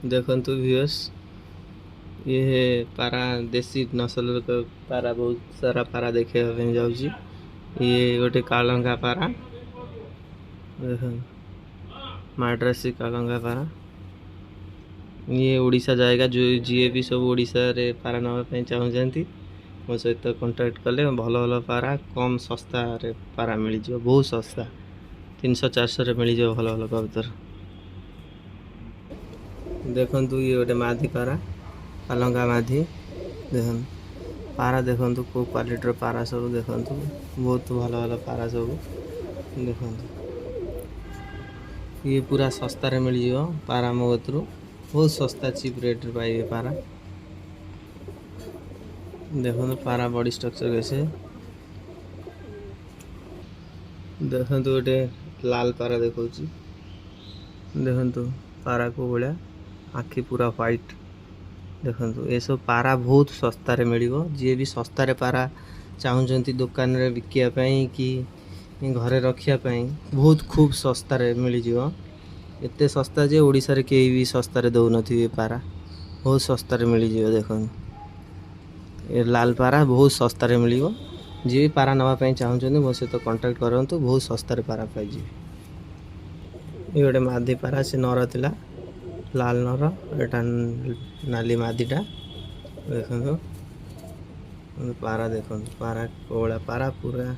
देखंतु व्यूअर्स, ये पारा देसी नस्ल पारा बहुत सारा पारा देखे जाऊँगी। ये गोटे कालंगा पारा देख, माड्रासी कालंगा पारा। ये ओडिशा जाएगा जो जी भी सब ओडिशा रे पारा नापी चाहूँगी मो सहित कंटाक्ट कले भल भल पारा कम सस्ता रे पारा मिल जाव, बहुत सस्ता 300-400 मिल जाव भल भल कबूतर। देखंतु ये गोटे माधी पारा कालंगा माधी देखन पारा देखंतु को क्वालिटी पारा सब देखंतु बहुत भल भल पारा सब देखंतु। ये पूरा सस्ता रे मिल जाव पारा मो कतरू बहुत सस्ता चीप रेट रे पाइबे पारा। देखो पारा बॉडी स्ट्रक्चर कैसे देखो गोटे लाल पारा देखो देखो पारा को भाया आखि पूरा व्हाइट देखो ये सब पारा बहुत सस्ता रे मिलिबो। जी भी सस्ता रे पारा चाहूँगी दुकान रे बिकियापाई कि घरे रखियापाई बहुत खूब सस्ता रे मिल जाव। एते सस्ता जे ओडिशा रे केही भी सस्ता रे दौ नथिबे पारा बहुत सस्ता रे मिल जाव। देखो ये लाल पारा बहुत सस्ता रे मिलिबो। जी भी पारा नवा चाहूँगी मो सहित कंटाक्ट करंतु बहुत सस्ता रे पारा पाइजे। ये गोटे माधी पारा से नर थिला लाल नर एटा नाली मादीटा देखो पारा देखो पारा कोला पारा पूरा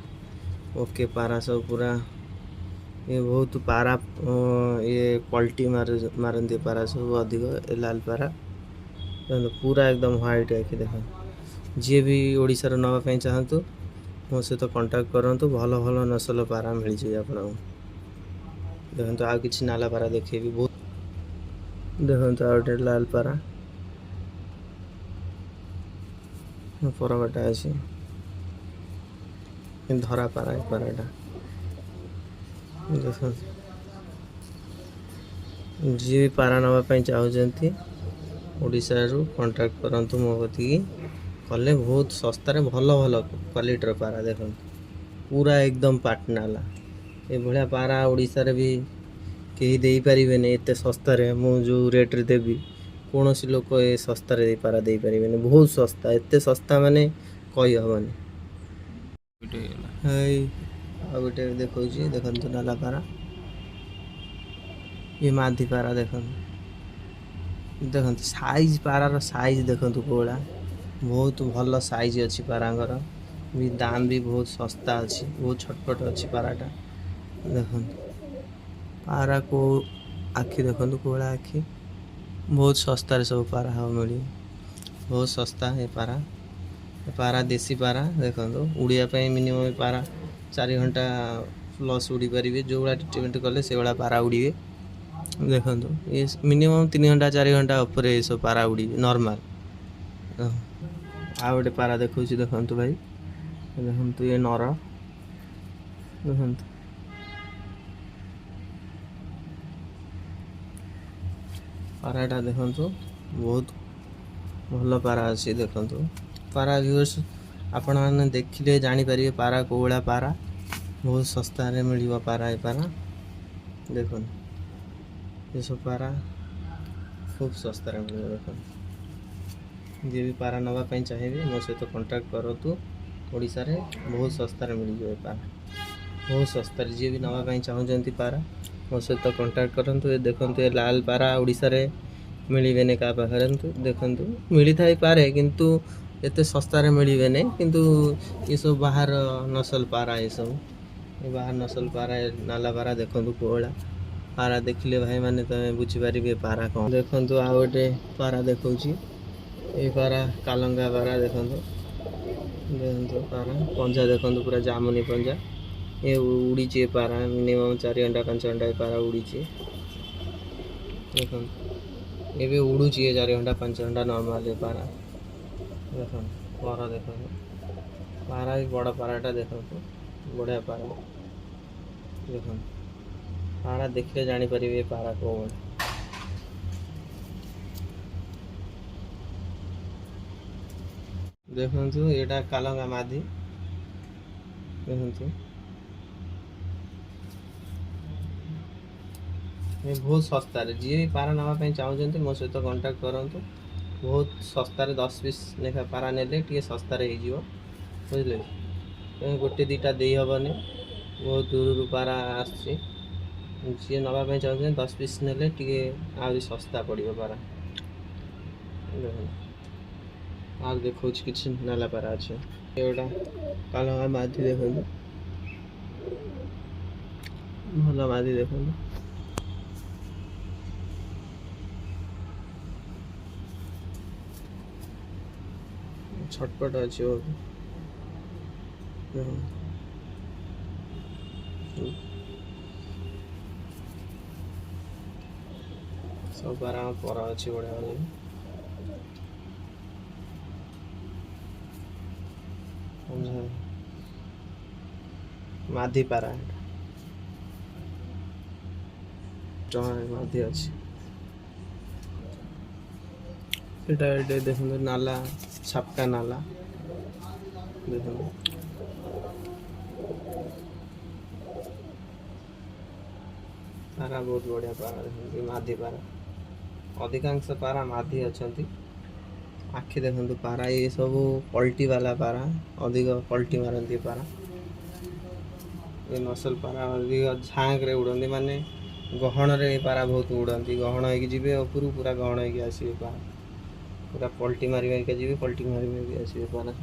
ओके पारा सब पूरा ये बहुत पारा ये पल्टी मारती पारा सब अधिक लाल पारा पूरा एकदम व्हाइट आखि देखो। जी भी ओडिशा नापी चाहतु मो सहित कंटाक्ट करंतु भल भल नस्ल पारा मिल जाए आपको। देखो आ कि नाला पारा देखे भी बहुत देखो आ गए लाल पारा परबाटा अच्छे धरा पारा पाराटा देखो। जी भी पारा नापी चाहते ओडिशा रु कंटाक्ट करंतु मो कती कले बहुत सस्ता रे भल भल क्वालिटी पारा देखो पूरा एकदम पाटनाला। ये भाया पारा ओडिशा रे भी कहीं दे पारे एत सस्ता रे मु जो रेट रे देवी कौन सी लोक ये सस्ता रे पारा दे पारे बहुत सस्ता एत सस्ता माने कही हेनी। आ गोटे देखो देखो नाला पारा ये माधी पारा देखो देखो साइज पारार साइज देखो कोला बहुत भल साइज अच्छी पारांगर भी दाम भी बहुत सस्ता अच्छी बहुत छटपट अच्छी पाराटा देखो। पारा को आखि देखो कोला आखि बहुत सस्ता रे सब पारा हाँ मिल बहुत सस्ता है पारा। पारा देसी पारा देखो उड़ापी मिनिमम पारा 4 घंटा प्लस उड़ी पारे जो भाया ट्रिटमेंट कले से भाया पारा उड़े देखो ये मिनिमम 3 घंटा 4 घंटा उपर ये सब पारा उड़ी नॉर्मल। आ गए पारा देखो देखो भाई देखो ये नर देखो पाराटा देखो बहुत भल पारा अच्छी देखो पारा व्यूअर्स आपण मैंने देखिले जानीपर पारा को भाया पारा बहुत सस्ता रे मिल पारा ये पारा देखो ये सब पारा खूब सस्ता रे मिल देखो। जी भी पारा नापी चाहिए मो सहित कंटाक्ट करूँ ओडिशा रे बहुत सस्ता रे मिल जाए पारा बहुत सस्ता जी भी नापी चाहूँगी पारा मो सहित कंटाक्ट करूँ। ये देखो ये लाल पारा ओडिशा रे मिलबे क्या पाखे देखु मिली थाई पारे किंतु एते सस्ता रे मिलबे नहीं किंतु ये सब बाहर नस्ल पारा ये सब ये बाहर नस्ल पारा नाला पारा देखो कोला पारा देखिले भाई माने तुम बुझीपारे पारा कौन देखो। आ गए पारा देखो ये पारा कालंगा पारा देखो देखो पारा पंजा देखो पूरा जामुनी पंजा ये उड़ी पारा मिनिमम 4 घंटा 5 घंटा पारा उड़ी देखो ये भी उड़ू 4 घंटा 5 घंटा नॉर्मल पारा देखो पारा देखो पारा भी बड़ा पाराटा देखो बढ़िया पारा देखो पारा देखिए जानीपर पारा को देखु यहाँ कालंगा माधी देखु ये बहुत सस्ता रे जी पारा नापी चाहते मो सहित कंटाक्ट करूँ बहुत सस्तार 10 पीस लेखा पारा ने सस्तार हो बुझे गोटे दीटा दे हेनी बहुत दूर पारा आसी जी नापी चाहते 10 पीस ने आहरी सस्ता पड़ो पारा आ देखा कि नाला पारा अच्छे गोटा काला माधी देखो भल माधी देखो छटपट अच्छे सब पारा पर अच्छे बढ़िया माधी पारा माधी अच्छे देखो नाला छपका नाला देखो पारा बहुत बढ़िया पारा देखो माधी पारा अधिकांश पारा माधी अच्छा आखि देखो पारा ये सब पल्टी वाला पारा अधिक पल्टी मारती पारा ये नसल पारा अधिक झाँक रे उड़ती माने गहन रे पारा बहुत उड़ती गहन हो उपरू पूरा गहन हो आसवे पारा पूरा पल्टी मार जी पल्टी मार आसवे पारा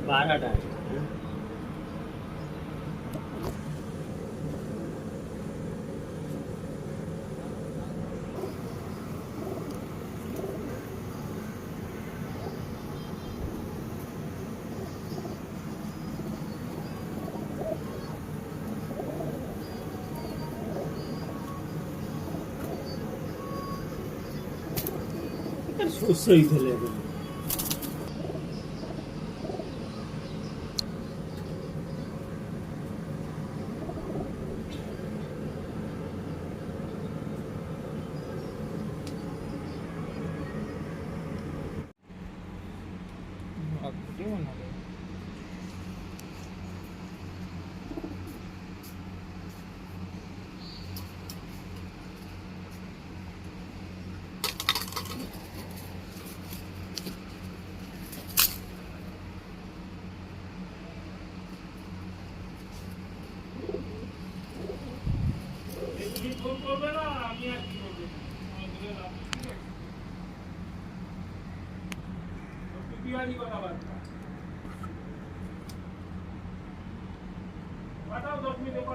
बारह ସୋଇ ଥିଲେ ফোন করবে না আমি আর কি করবো বিহারি কথাবার্তা পাঠাও 10 মিনিট